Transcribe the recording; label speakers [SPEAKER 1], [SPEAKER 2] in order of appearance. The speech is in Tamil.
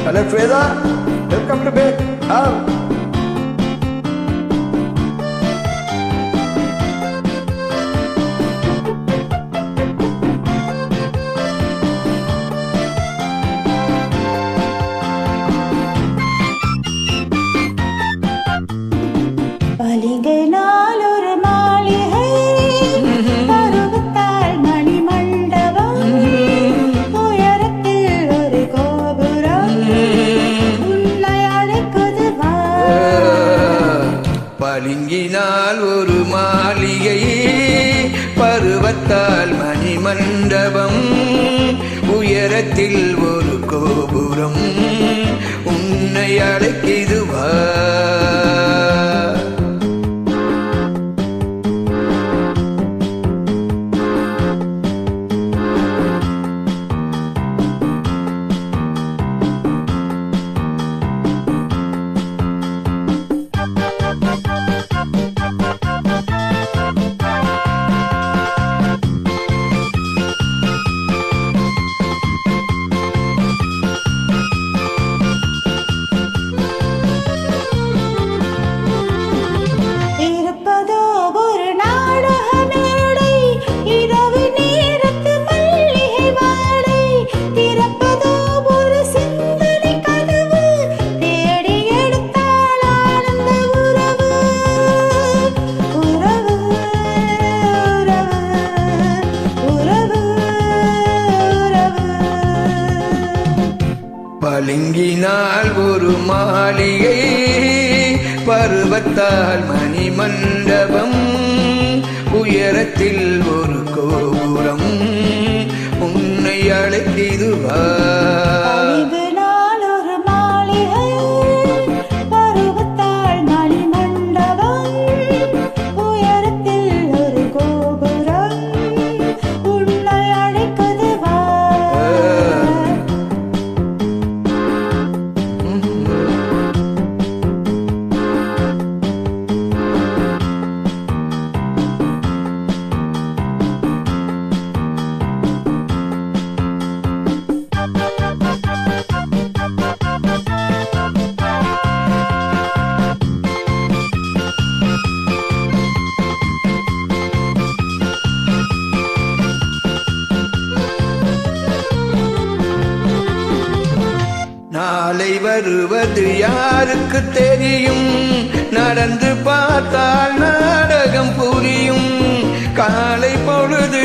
[SPEAKER 1] Hello, Shweta. Welcome to bed.
[SPEAKER 2] பலிகைனால் ஒரு மாளிகை, பருவத்தால் மணிமண்டபம், உயரத்தில் ஒரு கோபுரம், உன்னை அழைக்குது வா.
[SPEAKER 1] பளிங்கினால் ஒரு மாளிகை, பருவத்தால் மணிமண்டபம், உயரத்தில் ஒரு கோபுரம், உன்னை அழைக்குது வா. பளிங்கினால் ஒரு மாளிகை, பருவத்தால் மணிமண்டபம், உயரத்தில் ஒரு கோபுரம், உன்னை அழைக்குது வா. நாளை வருவது யாருக்கு தெரியும், நடந்து பார்த்தால் நாடகம் புரியும். காலை பொழுது